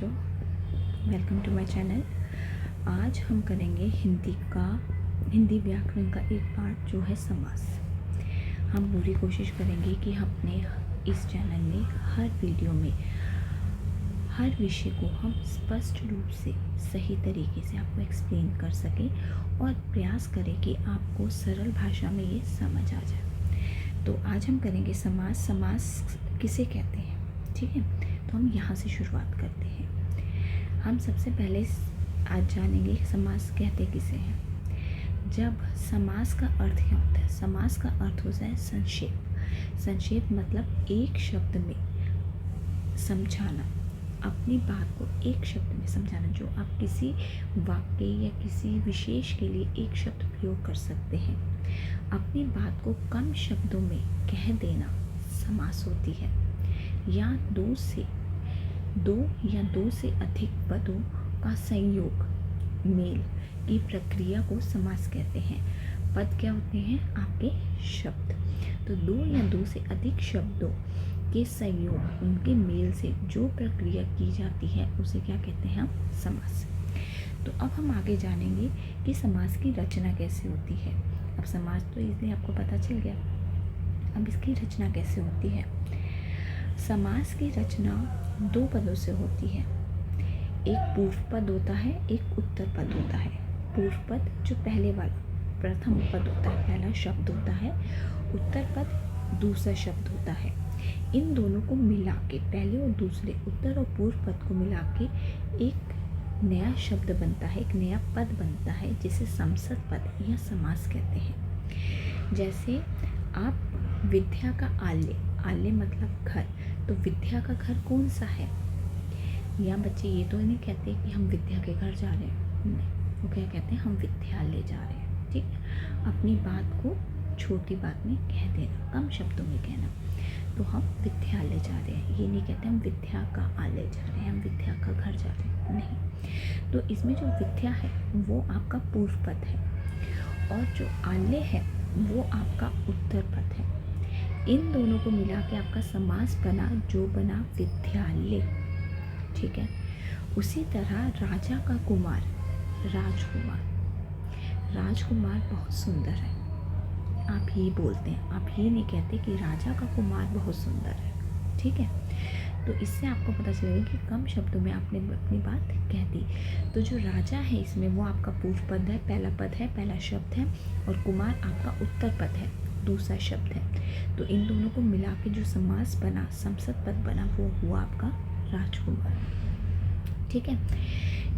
बच्चों, welcome to my channel. आज हम करेंगे हिंदी व्याकरण का एक पार्ट जो है समास। हम पूरी कोशिश करेंगे कि हम अपने इस चैनल में हर वीडियो में हर विषय को हम स्पष्ट रूप से सही तरीके से आपको एक्सप्लेन कर सकें और प्रयास करें कि आपको सरल भाषा में ये समझ आ जाए। तो आज हम करेंगे समास। समास किसे कहते हैं, ठीक है। तो हम यहाँ से शुरुआत करते हैं। हम सबसे पहले आज जानेंगे समास कहते किसे हैं। जब समास का अर्थ क्या होता है? समास का अर्थ होता है संक्षेप। संक्षेप मतलब एक शब्द में समझाना, अपनी बात को एक शब्द में समझाना। जो आप किसी वाक्य या किसी विशेष के लिए एक शब्द प्रयोग कर सकते हैं, अपनी बात को कम शब्दों में कह देना समास होती है। या दो से अधिक पदों का संयोग, मेल की प्रक्रिया को समास कहते हैं। पद क्या होते हैं? आपके शब्द। तो दो से अधिक शब्दों के संयोग, उनके मेल से जो प्रक्रिया की जाती है उसे क्या कहते हैं? हम समास। तो अब हम आगे जानेंगे कि समास की रचना कैसे होती है। अब समास तो इसलिए आपको पता चल गया, अब इसकी रचना कैसे होती है। समास की रचना दो पदों से होती है। एक पूर्व पद होता है, एक उत्तर पद होता है। पूर्व पद जो पहले वाला प्रथम पद होता है, पहला शब्द होता है। उत्तर पद दूसरा शब्द होता है। इन दोनों को मिला के, पहले और दूसरे उत्तर और पूर्व पद को मिला के एक नया शब्द बनता है, एक नया पद बनता है, जिसे समसत पद या समास कहते हैं। जैसे आप विद्या का आल्य, आल्य मतलब घर, तो विद्या का घर कौन सा है? या बच्चे ये तो नहीं कहते कि हम विद्या के घर जा रहे हैं, नहीं, वो क्या कहते हैं? हम विद्यालय जा रहे हैं, ठीक। अपनी बात को छोटी बात में कह देना, कम शब्दों में कहना। तो हम विद्यालय जा रहे हैं, ये नहीं कहते हम विद्या का आलय जा रहे हैं, हम विद्या का घर जा रहे हैं, नहीं। तो इसमें जो विद्या है वो आपका पूर्व पद है और जो आलय है वो आपका उत्तर पद है। इन दोनों को मिला के आपका समास बना, जो बना विद्यालय, ठीक है। उसी तरह राजा का कुमार, राजकुमार बहुत सुंदर है, आप ये बोलते हैं, आप ये नहीं कहते कि राजा का कुमार बहुत सुंदर है, ठीक है। तो इससे आपको पता चलेगा कि कम शब्दों में आपने अपनी बात कह दी। तो जो राजा है इसमें वो आपका पूर्व पद है, पहला पद है, पहला शब्द है, और कुमार आपका उत्तर पद है, दूसरा शब्द है। तो इन दोनों को मिला के जो समास बना, समसत पद बना, वो हुआ आपका राजकुमार, ठीक है।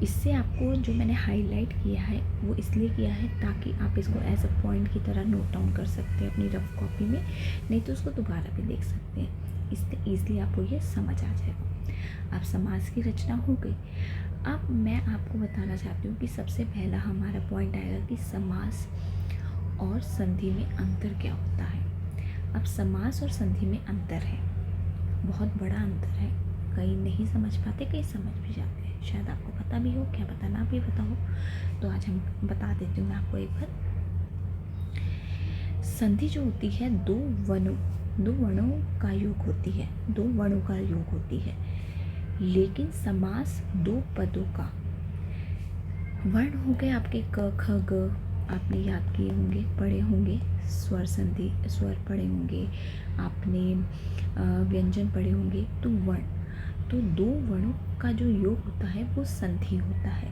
इससे आपको जो मैंने हाईलाइट किया है वो इसलिए किया है ताकि आप इसको एज अ पॉइंट की तरह नोट डाउन कर सकते हैं अपनी रफ कॉपी में, नहीं तो उसको दोबारा भी देख सकते हैं, इसलिए ईजिली आपको ये समझ आ जाएगा। अब समास की रचना हो गई। अब मैं आपको बताना चाहती हूँ कि सबसे पहला हमारा पॉइंट आएगा कि समास और संधि में अंतर क्या होता है। अब समास और संधि में अंतर है, बहुत बड़ा अंतर है। कई नहीं समझ पाते, कई समझ भी जाते हैं, शायद आपको पता भी हो, क्या पता ना भी पता हो। तो आज हम बता देती हूँ मैं आपको एक बार। संधि जो होती है दो वर्णों का योग होती है, दो वर्णों का योग होती है। लेकिन समास दो पदों का, वर्ण हो गए आपके क ख ग, आपने याद किए होंगे, पढ़े होंगे, स्वर संधि, स्वर पढ़े होंगे आपने, व्यंजन पढ़े होंगे। तो वर्ण, तो दो वर्णों का जो योग होता है वो संधि होता है,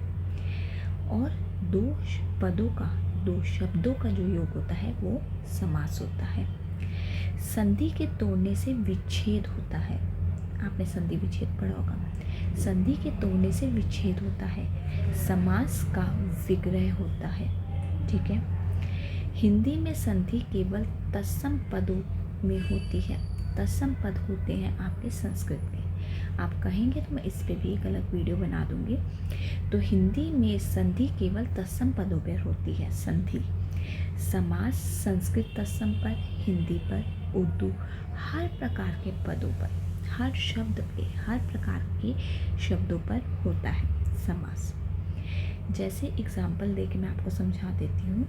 और दो पदों का, दो शब्दों का जो योग होता है वो समास होता है। संधि के तोड़ने से विच्छेद होता है, आपने संधि विच्छेद पढ़ा होगा। संधि के तोड़ने से विच्छेद होता है, समास का विग्रह होता है, ठीक है। हिंदी में संधि केवल तत्सम पदों में होती है, तत्सम पद होते हैं आपके संस्कृत में। आप कहेंगे तो मैं इस पे भी एक अलग वीडियो बना दूंगी। तो हिंदी में संधि केवल तत्सम पदों पर होती है, संधि। समास संस्कृत तत्सम पर, हिंदी पर, उर्दू, हर प्रकार के पदों पर, हर शब्द पे, हर प्रकार के शब्दों पर होता है समास। जैसे एग्जाम्पल देके मैं आपको समझा देती हूँ।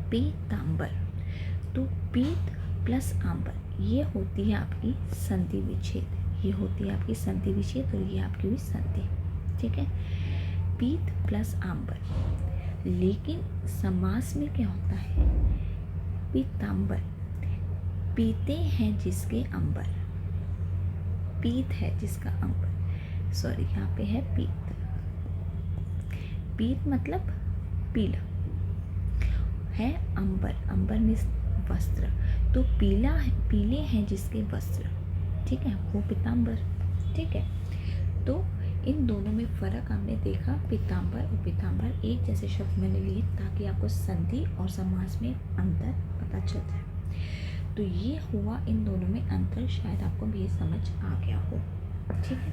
पीतांबर, तो पीत प्लस आंबर ये होती है आपकी संधि विच्छेद, ये होती है आपकी संधि विच्छेद और ये आपकी हुई संधि। ठीक है, पीत प्लस आंबर। लेकिन समास में क्या होता है, पीतांबर। पीते हैं जिसके अंबर, पीत है जिसका अंबर, सॉरी यहाँ पे है पीत। पीत मतलब पीला है, अंबर, अंबर मीन्स वस्त्र, तो पीला है, पीले हैं जिसके वस्त्र, ठीक है, वो पीतांबर। ठीक है, तो इन दोनों में फ़र्क हमने देखा, पीतांबर और पीतांबर एक जैसे शब्द मैंने लिए ताकि आपको संधि और समास में अंतर पता चल जाए। तो ये हुआ इन दोनों में अंतर, शायद आपको भी समझ आ गया हो। ठीक है,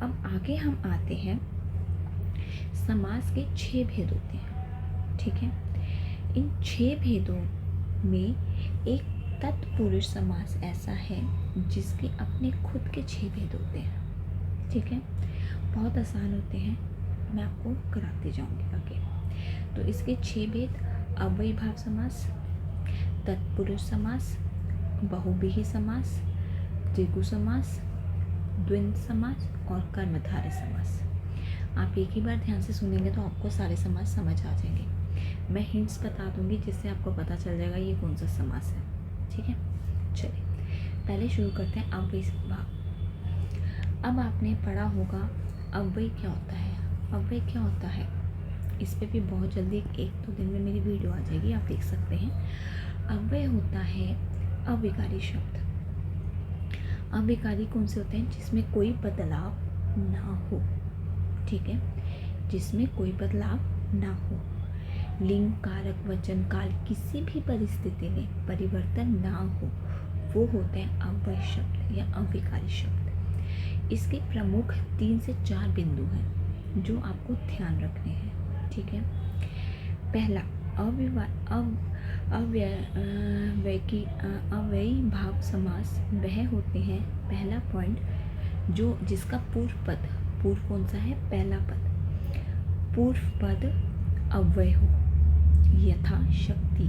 अब आगे हम आते हैं, समास के 6 भेद होते हैं। ठीक है, इन 6 भेदों में एक तत्पुरुष समास ऐसा है जिसके अपने खुद के 6 भेद होते हैं। ठीक है, बहुत आसान होते हैं, मैं आपको कराते जाऊंगी आगे। तो इसके 6 भेद, अव्ययीभाव समास, तत्पुरुष समास, बहुव्रीहि समास, द्विगु समास, द्वंद्व समास और कर्मधारय समास। आप एक ही बार ध्यान से सुनेंगे तो आपको सारे समास समझ आ जाएंगे। मैं हिंट्स बता दूंगी जिससे आपको पता चल जाएगा ये कौन सा समास है। ठीक है, चलिए पहले शुरू करते हैं अव्ययीभाव। अब आपने पढ़ा होगा अव्यय क्या होता है। अव्यय क्या होता है, इस पे भी बहुत जल्दी 1-2 दिन में मेरी वीडियो आ जाएगी, आप देख सकते हैं। अव्यय होता है अविकारी शब्द। अविकारी कौन से होते हैं, जिसमें कोई बदलाव ना हो। ठीक है, जिसमें कोई बदलाव ना हो, लिंग, कारक, वचन, काल किसी भी परिस्थिति में परिवर्तन ना हो, वो होते हैं अव्यय शब्द या अविकारी शब्द। इसके प्रमुख 3 से 4 बिंदु हैं जो आपको ध्यान रखने हैं। ठीक है, पहला अव्ययीभाव समास वह होते हैं, पहला पॉइंट जो जिसका पूर्व पद, पूर्व कौन सा है, पहला पद, पूर्व पद अव्यय हो, यथा शक्ति,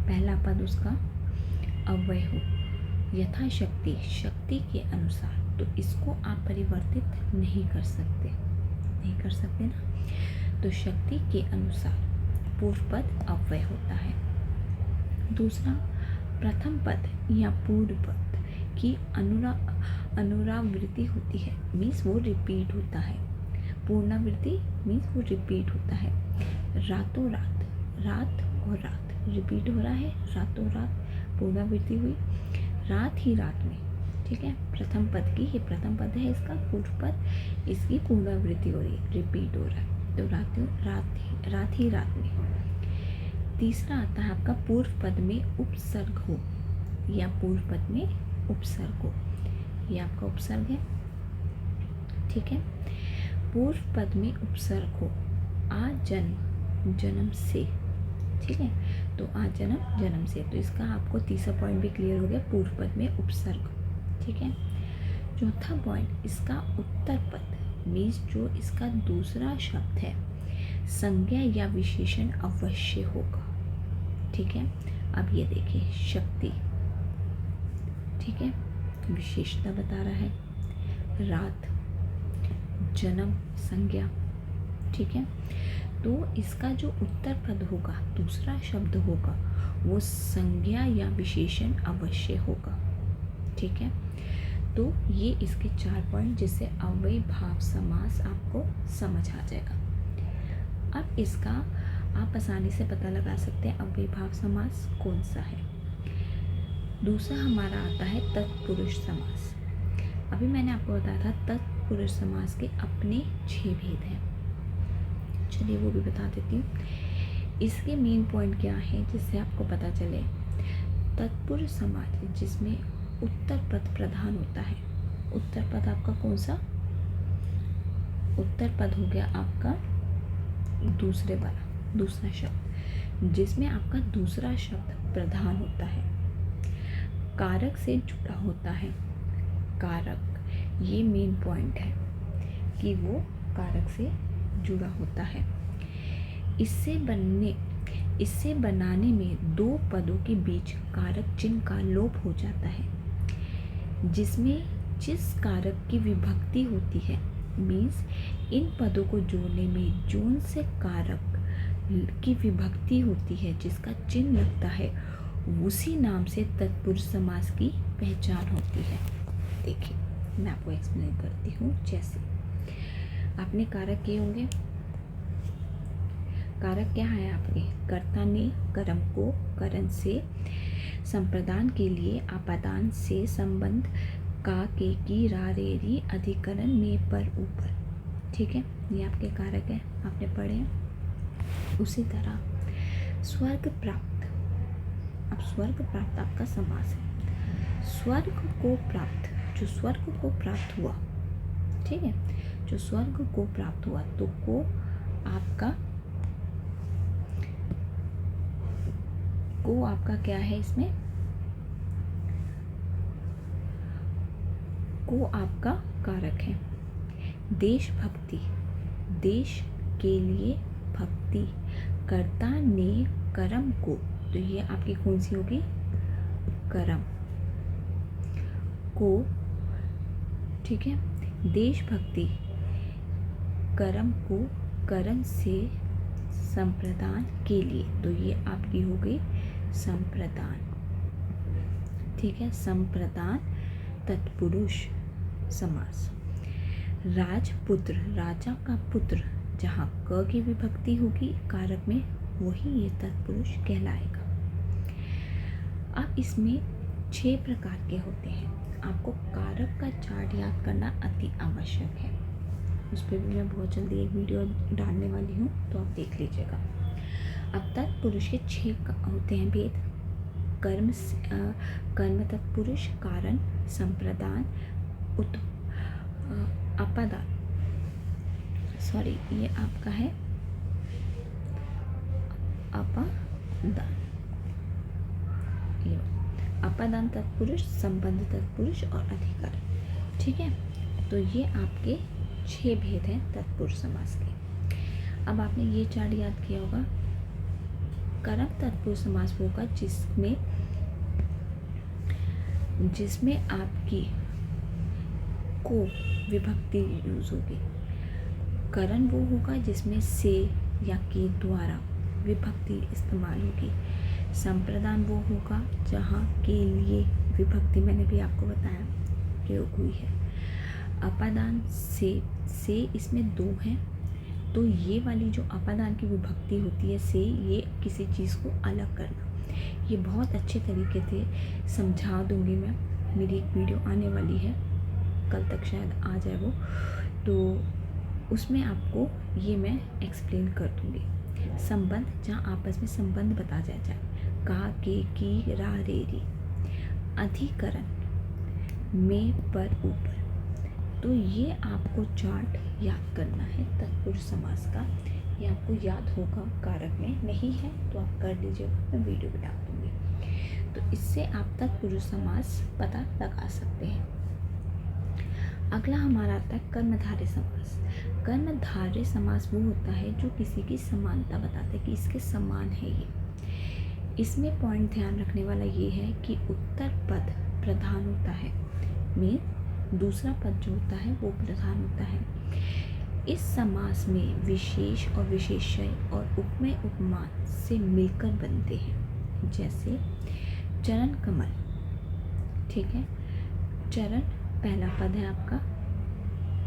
पहला पद उसका अव्यय हो, यथा शक्ति, शक्ति के अनुसार। तो इसको आप परिवर्तित नहीं कर सकते, नहीं कर सकते ना, तो शक्ति के अनुसार पूर्व पद अव्यय होता है। दूसरा, प्रथम पद या पूर्व पद की अनुरावृत्ति होती है, मीन्स वो रिपीट होता है। पूर्णावृत्ति मीन्स वो रिपीट होता है। रातों रात, रात और रात रिपीट हो रहा है, रातों रात पूर्णावृत्ति हुई, रात ही रात में। ठीक है, प्रथम पद की, ये प्रथम पद है, इसका पूर्व पद, इसकी पुनरावृत्ति हो रही है, रिपीट हो रहा है, तो रात ही रात में। तीसरा आता है आपका पूर्व पद में उपसर्ग हो, या पूर्व पद में उपसर्ग हो, ये आपका उपसर्ग है। ठीक है, पूर्व पद में उपसर्ग हो, आ जन्म, जन्म से। ठीक है, तो आ जन्म, जन्म से, तो इसका आपको तीसरा पॉइंट भी क्लियर हो गया, पूर्व पद में उपसर्ग। ठीक है, चौथा पॉइंट, इसका उत्तर पद मीन्स जो इसका दूसरा शब्द है, संज्ञा या विशेषण अवश्य होगा। ठीक है, अब ये देखिए शक्ति, ठीक है, विशेषता बता रहा है, रात, जन्म, संज्ञा। ठीक है, तो इसका जो उत्तर पद होगा, दूसरा शब्द होगा, वो संज्ञा या विशेषण अवश्य होगा। ठीक है, तो ये इसके 4 पॉइंट जिससे अव्ययीभाव समास आपको समझ आ जाएगा। अब इसका आप आसानी से पता लगा सकते हैं अव्ययीभाव समास कौन सा है। दूसरा हमारा आता है तत्पुरुष समास। अभी मैंने आपको बताया था तत्पुरुष समास के अपने 6 भेद हैं, चलिए वो भी बता देती हूँ। इसके मेन पॉइंट क्या है जिससे आपको पता चले। तत्पुरुष समास जिसमें उत्तर पद प्रधान होता है। उत्तर पद आपका कौन सा, उत्तर पद हो गया आपका दूसरे वाला, दूसरा शब्द जिसमें आपका दूसरा शब्द प्रधान होता है, कारक से जुड़ा होता है। कारक, ये मेन पॉइंट है कि वो कारक से जुड़ा होता है। इससे बनाने में 2 पदों के बीच कारक चिन्ह का लोप हो जाता है, जिसमें जिस कारक की विभक्ति होती है, मीन्स इन पदों को जोड़ने में जोन से कारक की विभक्ति होती है, जिसका चिन्ह लगता है, उसी नाम से तत्पुरुष समास की पहचान होती है। देखिए मैं आपको एक्सप्लेन करती हूँ। जैसे आपने कारक किए होंगे, कारक क्या है आपके, कर्ता ने कर्म को करण से, संप्रदान के लिए आपादान से, संबंध का, के, की, रा, रे, री, अधिकरण में, पर, ऊपर। ठीक है, ये आपके कारक है, आपने पढ़े हैं। उसी तरह स्वर्ग प्राप्त, अब स्वर्ग प्राप्त आपका समास है। स्वर्ग को प्राप्त, जो स्वर्ग को प्राप्त हुआ, ठीक है, जो स्वर्ग को प्राप्त हुआ, तो को आपका क्या है, इसमें को आपका कारक है। देशभक्ति, देश के लिए भक्ति, कर्ता ने कर्म को, तो ये आपकी कौन सी होगी, कर्म को, ठीक है। देशभक्ति, कर्म को करण से, संप्रदान के लिए, तो ये आपकी हो गई संप्रदान, ठीक है। संप्रदान तत्पुरुष समास। राजपुत्र, राजा का पुत्र, जहाँ क की विभक्ति होगी कारक में, वही ये तत्पुरुष कहलाएगा। अब इसमें 6 प्रकार के होते हैं। आपको कारक का चार्ट याद करना अति आवश्यक है। उस पर भी मैं बहुत जल्दी एक वीडियो डालने वाली हूँ, तो आप देख लीजिएगा। अब तत्पुरुष के 6 होते हैं भेद। कर्म तत्पुरुष, कारण, संप्रदान, अपादान, सॉरी ये आपका है अपादान, ये अपादान तत्पुरुष, संबंध तत्पुरुष और अधिकरण, ठीक है। तो ये आपके 6 भेद हैं तत्पुरुष समास के। अब आपने ये चार्ट याद किया होगा। कर्म तत्पुरुष समास होगा जिसमें आपकी को विभक्ति यूज होगी। करण वो होगा जिसमें से या के द्वारा विभक्ति इस्तेमाल होगी। संप्रदान वो होगा जहाँ के लिए विभक्ति मैंने भी आपको बताया प्रयोग हुई है। अपादान से इसमें 2 हैं, तो ये वाली जो अपादान की विभक्ति होती है से, ये किसी चीज़ को अलग करना, ये बहुत अच्छे तरीके से समझा दूंगी मैं। मेरी एक वीडियो आने वाली है, कल तक शायद आ जाए वो, तो उसमें आपको ये मैं एक्सप्लेन कर दूंगी। संबंध, जहाँ आपस में संबंध बता जाए, का, के, की, रा, रे, री। अधिकरण में, पर, ऊपर। तो ये आपको चार्ट याद करना है तत्पुरुष समास का। ये आपको याद होगा, कारक में नहीं है तो आप कर लीजिएगा, मैं वीडियो भी डाल दूँगी। तो इससे आप तत्पुरुष समास पता लगा सकते हैं। अगला हमारा आता है कर्मधारय समास। कर्मधारय समास वो होता है जो किसी की समानता बताता है कि इसके समान है ये। इसमें पॉइंट ध्यान रखने वाला ये है कि उत्तर पद प्रधान होता है, में दूसरा पद जो होता है वो प्रधान होता है। इस समास में विशेष और विशेष्य और उपमेय उपमान से मिलकर बनते हैं। जैसे चरण कमल, ठीक है। चरण पहला पद है आपका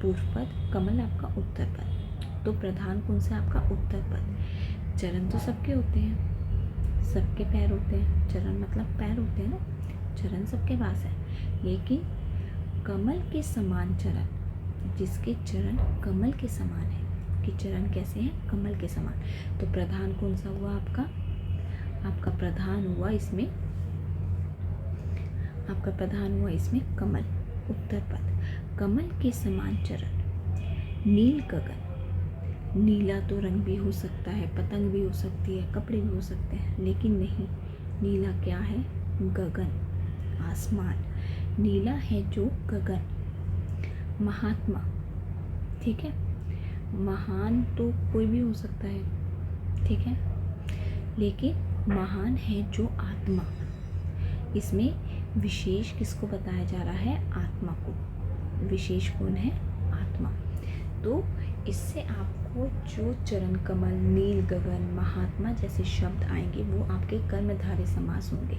पूर्व पद, कमल आपका उत्तर पद, तो प्रधान कौन सा आपका उत्तर पद। चरण तो सबके होते हैं, सबके पैर होते हैं, चरण मतलब पैर होते हैं ना, चरण सबके पास है। लेकिन कमल के समान चरण, जिसके चरण कमल के समान है, कि चरण कैसे हैं, कमल के समान, तो प्रधान कौन सा हुआ आपका, आपका प्रधान हुआ इसमें, आपका प्रधान हुआ इसमें कमल उत्तर पद। कमल के समान चरण। नील गगन, नीला तो रंग भी हो सकता है, पतंग भी हो सकती है, कपड़े भी हो सकते हैं, लेकिन नहीं, नीला क्या है, गगन, आसमान, नीला है जो गगन। महात्मा, ठीक है, महान तो कोई भी हो सकता है, ठीक है, लेकिन महान है जो आत्मा। इसमें विशेष किसको बताया जा रहा है, आत्मा को, विशेष गुण है आत्मा। तो इससे आपको जो चरण कमल, नील गगन, महात्मा जैसे शब्द आएंगे वो आपके कर्मधारय समास होंगे,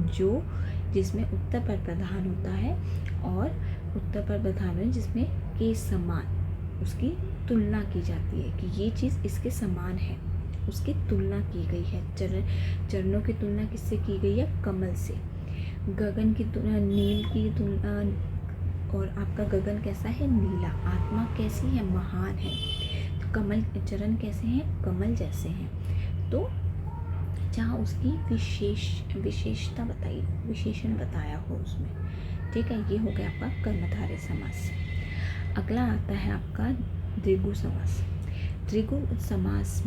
जो जिसमें उत्तर पद प्रधान होता है और उत्तर पद प्रधान है जिसमें के समान उसकी तुलना की जाती है कि ये चीज़ इसके समान है, उसकी तुलना की गई है। चरणों की तुलना किससे की गई है? कमल से। गगन की तुलना, नील की तुलना, और आपका गगन कैसा है? नीला। आत्मा कैसी है? महान है। तो कमल, चरण कैसे हैं? कमल जैसे हैं। तो जहाँ उसकी विशेषता बताई, विशेषण बताया हो उसमें, ठीक है। ये हो गया आपका कर्मधारय समास। अगला आता है आपका द्विगु समास। द्विगु समास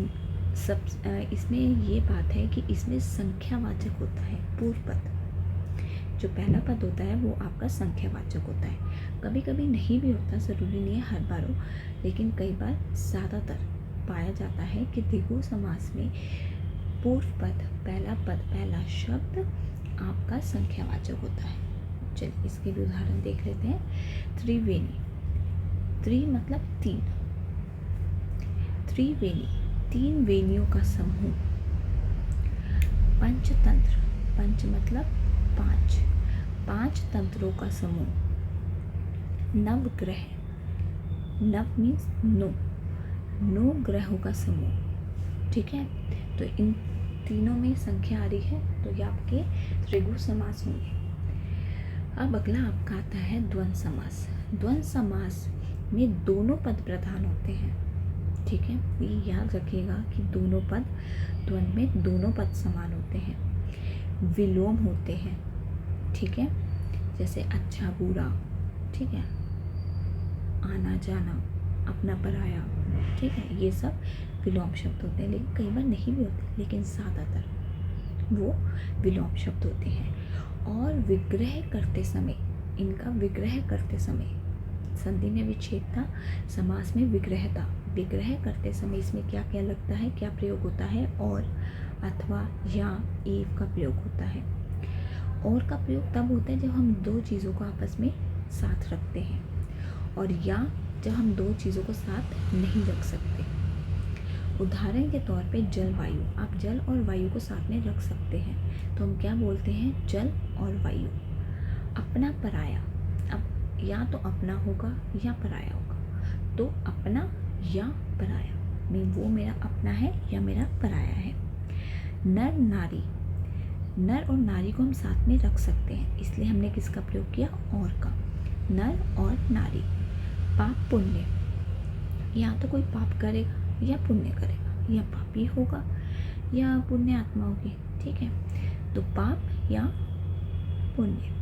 इसमें ये बात है कि इसमें संख्यावाचक होता है पूर्व पद। जो पहला पद होता है वो आपका संख्यावाचक होता है। कभी कभी नहीं भी होता, ज़रूरी नहीं है हर बार हो, लेकिन कई बार ज़्यादातर पाया जाता है कि द्विगु समास में पूर्व पद, पहला शब्द आपका संख्यावाचक होता है। चलिए इसके भी उदाहरण देख लेते हैं। त्रिवेणी, त्रि मतलब तीन, त्रिवेणी तीन वेणियों का समूह। पंचतंत्र, पंच मतलब पांच, पांच तंत्रों का समूह। नवग्रह, नव मीन्स नो, नो ग्रहों का समूह, ठीक है। तो इन तीनों में संख्या आ रही है, तो ये आपके द्विगु समास होंगे। अब अगला आपका आता है द्वंद्व समास। द्वंद्व समास में दोनों पद प्रधान होते हैं, ठीक है। ये याद रखिएगा कि दोनों पद, द्वंद्व में दोनों पद समान होते हैं। विलोम होते हैं, ठीक है, जैसे अच्छा बुरा, ठीक है, आना जाना, अपना पराया, ठीक है, ये सब विलोम शब्द होते हैं। लेकिन कई बार नहीं भी होते, लेकिन ज़्यादातर वो विलोम शब्द होते हैं। और विग्रह करते समय, इनका विग्रह करते समय, संधि में विच्छेद था, समास में विग्रह था। विग्रह करते समय इसमें क्या क्या लगता है, क्या प्रयोग होता है? और, अथवा, या, एव का प्रयोग होता है। और का प्रयोग तब होता है जब हम दो चीज़ों को आपस में साथ रखते हैं, और या जब हम दो चीज़ों को साथ नहीं रख सकते। उदाहरण के तौर पे जल वायु, आप जल और वायु को साथ में रख सकते हैं, तो हम क्या बोलते हैं? जल और वायु। अपना पराया, अब या तो अपना होगा या पराया होगा, तो अपना या पराया, नहीं वो मेरा अपना है या मेरा पराया है। नर नारी, नर और नारी को हम साथ में रख सकते हैं, इसलिए हमने किसका प्रयोग किया? और का। नर और नारी। पाप पुण्य, या तो कोई पाप करेगा या पुण्य करेगा, या पापी होगा या पुण्य आत्मा होगी, ठीक है। तो पाप या पुण्य,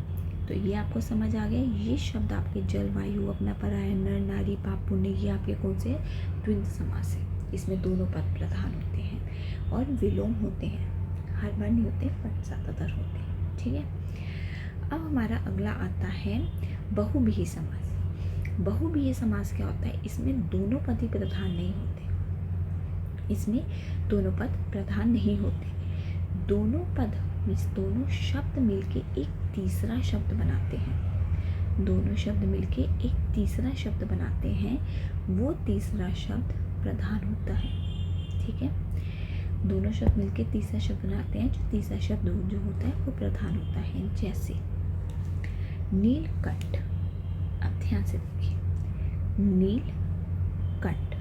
तो ये आपको समझ आ गया। ये शब्द आपके जल वायु, अपना पराया, नर नारी, पाप पुण्य, ये आपके कौन से? द्वंद्व समास है। इसमें दोनों पद प्रधान होते हैं और विलोम होते हैं, हर बार नहीं होते पर ज़्यादातर होते हैं, ठीक है। अब हमारा अगला आता है बहुव्रीहि समास। बहुव्रीहि समास क्या होता है? इसमें दोनों पद ही प्रधान नहीं होते, इसमें दोनों पद प्रधान नहीं होते। दोनों पद मीन्स दोनों शब्द मिलके एक तीसरा शब्द बनाते हैं। दोनों शब्द मिलके एक तीसरा शब्द बनाते हैं, वो तीसरा शब्द प्रधान होता है, ठीक है। दोनों शब्द मिलके तीसरा शब्द बनाते हैं, जो तीसरा शब्द जो होता है वो प्रधान होता है। जैसे नीलकंठ, अब ध्यान से देखिए, नीलकंठ,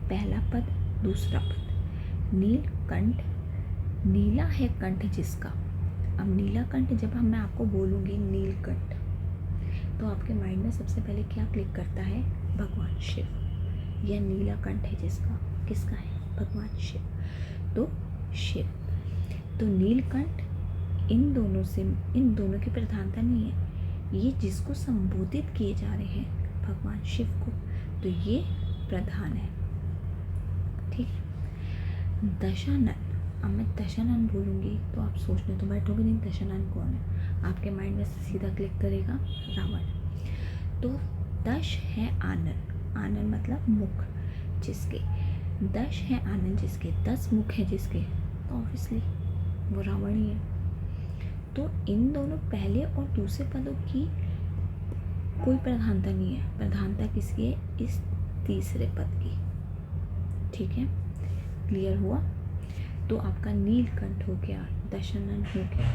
पहला पद दूसरा पद। नीलकंठ, नीला है कंठ जिसका। अब नीलाकंठ जब मैं आपको बोलूँगी नीलकंठ, तो आपके माइंड में सबसे पहले क्या क्लिक करता है? भगवान शिव। यह नीलाकंठ है जिसका, किसका है? भगवान शिव। तो शिव, तो नीलकंठ, इन दोनों की प्रधानता नहीं है, ये जिसको संबोधित किए जा रहे हैं भगवान शिव को, तो ये प्रधान है, ठीक है। दशानन, अब मैं दशानन बोलूँगी तो आप सोचने तो बैठोगे नहीं दशानन कौन है, आपके माइंड में सीधा क्लिक करेगा रावण। तो दश है आनन, आनन मतलब मुख जिसके, दश है आनन जिसके, 10 मुख है जिसके, तो ऑब्वियसली वो रावण ही है। तो इन दोनों पहले और दूसरे पदों की कोई प्रधानता नहीं है, प्रधानता किसकी है, इस तीसरे पद की। ठीक है, क्लियर हुआ। तो आपका नीलकंठ हो गया, दशानन हो गया,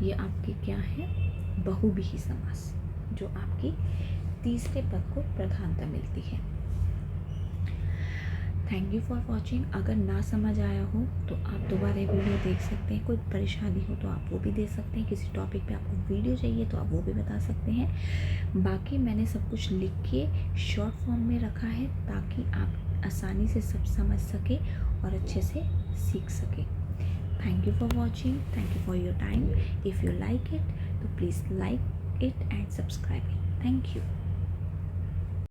ये आपके क्या है, बहुव्रीहि समास, जो आपकी तीसरे पद को प्रधानता मिलती है। Thank you for watching. अगर ना समझ आया हो तो आप दोबारा वीडियो देख सकते हैं, कोई परेशानी हो तो आप वो भी दे सकते हैं, किसी टॉपिक पे आपको वीडियो चाहिए तो आप वो भी बता सकते हैं। बाकी मैंने सब कुछ लिख के शॉर्ट फॉर्म में रखा है ताकि आप आसानी से सब समझ सके और अच्छे से सीख सके। Thank you for watching, thank you for your time. If you like it तो please like it and subscribe it. Thank you.